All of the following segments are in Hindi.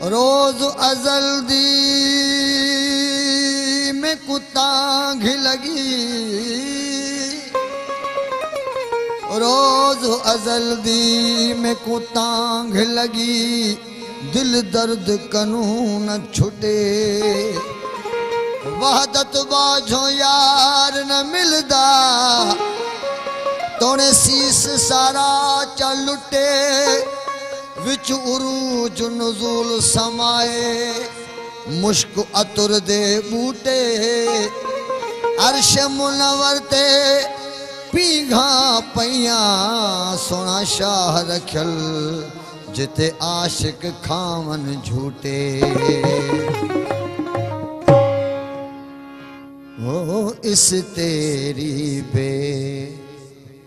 रोज अजल दी में कुतांघ लगी, रोज अजल दी में कुतांघ लगी, दिल दर्द कनू न छुटे। वहदत बाझो यार न मिलदा, तोने सीस सारा चल लुटे। विच उरूज नुज़ूल समाए, मुश्क अतुर दे बूटे। अर्श मुनवर ते पीघा पइया, सोना शाह रखल जिते आशिक खावन झूठे। ओ इस तेरी बे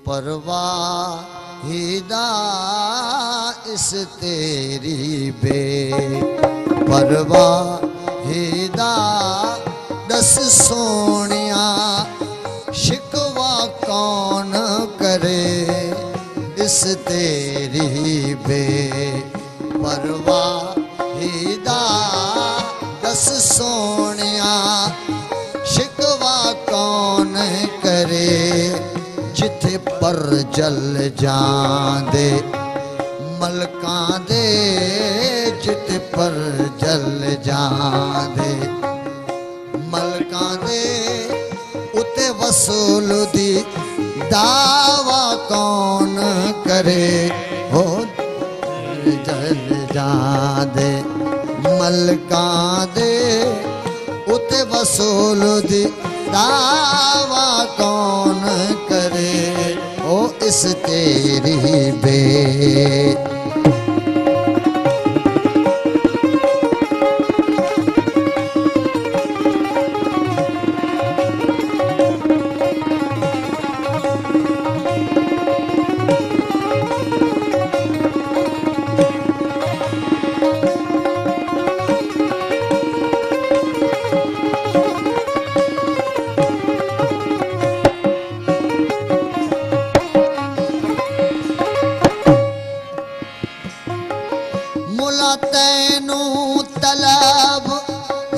परवाहिदा, इस तेरी बे परवाहिदा, दस सोनिया शिकवा कौन करे। इस तेरी बे परवाहिदा, दस सोनिया शिकवा कौन करे। जिथे पर जल जांदे मलकां दे, जिथे पर जल जांदे मलकां दे, उते वसूल दी दावा कौन करे। हो जल जांदे मलकां दे, उते वसूल दी दावा कौन करे। ओ इस तेरी बे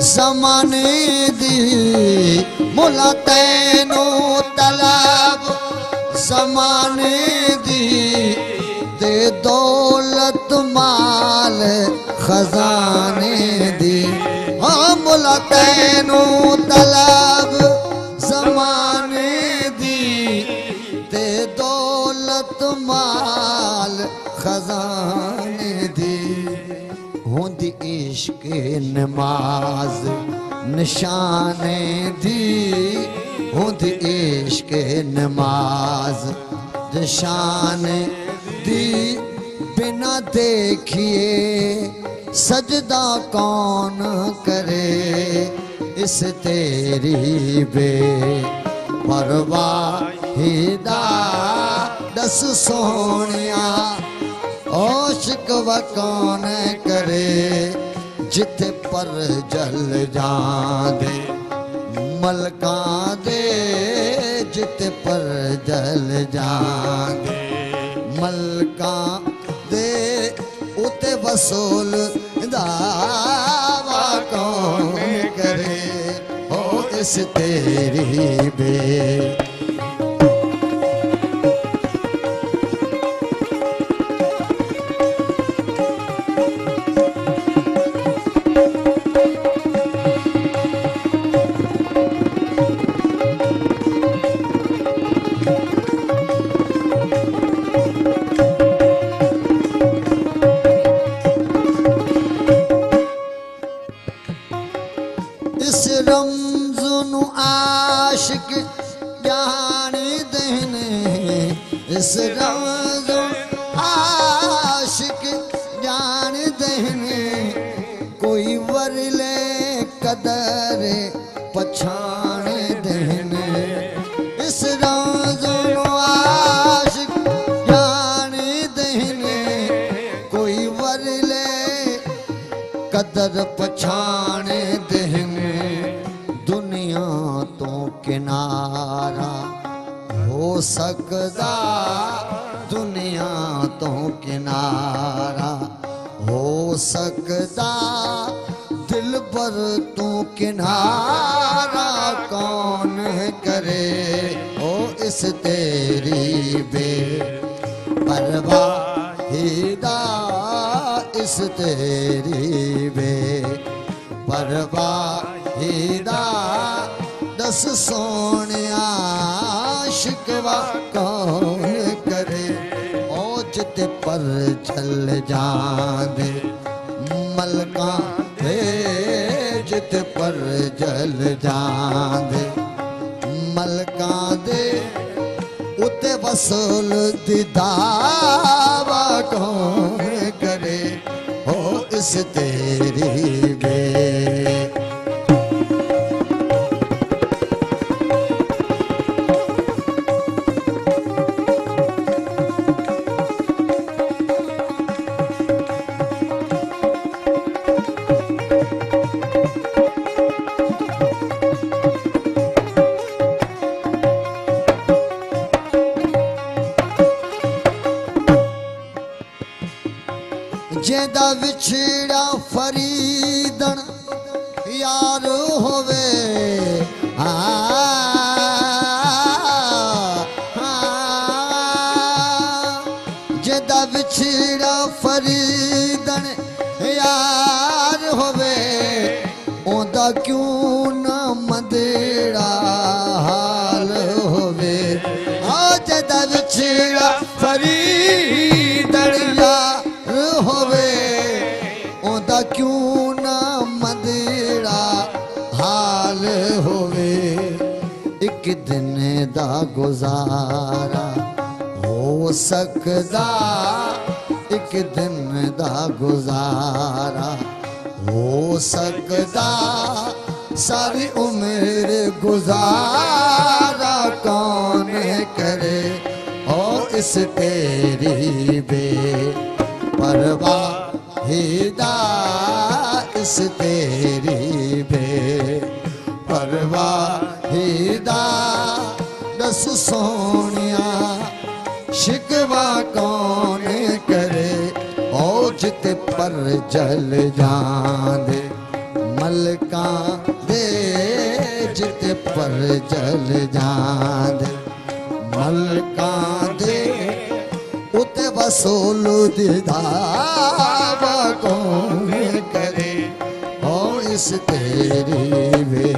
ज़माने दी, मुला तैनू तलब ज़माने दी। दे दौलत माल खजाने दी। हाँ मुला तैनू तलब ज़माने दी, दे दौलत माल खजाने दी। होंदी इश्क नमाज निशाने दी, होंदी इश्क नमाज निशाने दी। बिना देखिए सजदा कौन करे। इस तेरी बे परवाहिदा, दस सोनिया ओ शिकवा कौन करे। जिथे पर जल जांदे मलकां दे, जिथे पर जल जांदे मलकां दे, उते वसूल दावा कौन करे। ओ इस तेरी बे आशिक जान देने। इस रमज़ आशिक जान देने, कोई वरले कदर पछाण देने। इस रमज़ आशिक जान देने, कोई वरले कदर पछाण देने। दुनिया तो किनारा हो सकदा, दुनिया तो किनारा हो सकदा, दिल पर तू किनारा कौन करे ओ इस तेरी बेपरवाहीदा, इस तेरी बेपरवाहीदा। दस सोनिया शिकवा कौन करे ओ जित पर चल जांदे मलका दे, जित पर जल जांदे मलका दे, उते वसूल दी दावा कौन करे हो इस तेरी बे। जेदा विछड़ा फरीदन यार होवे, जेदा विछड़ा फरीदन यार होवे, ओंदा क्यों ना मदेड़ा हाल होवे। जेदा विछड़ा फरीदन होवे, ओंदा क्यों ना मदेड़ा हाल होवे। एक दिन दा गुजारा हो सकदा, एक दिन दा गुजारा हो सकदा, सारी उम्र गुजारा कौन करे ओ इस तेरी बेपरवाहीदा, इस तेरी बेपरवाहीदा। दस सोनिया शिकवा कौन करे ओ जित पर जल जांदे मलका दे, जित पर जल जांदे मलका दे, उते वसूल दी दावा कौन करे ओ इस तेरी वे।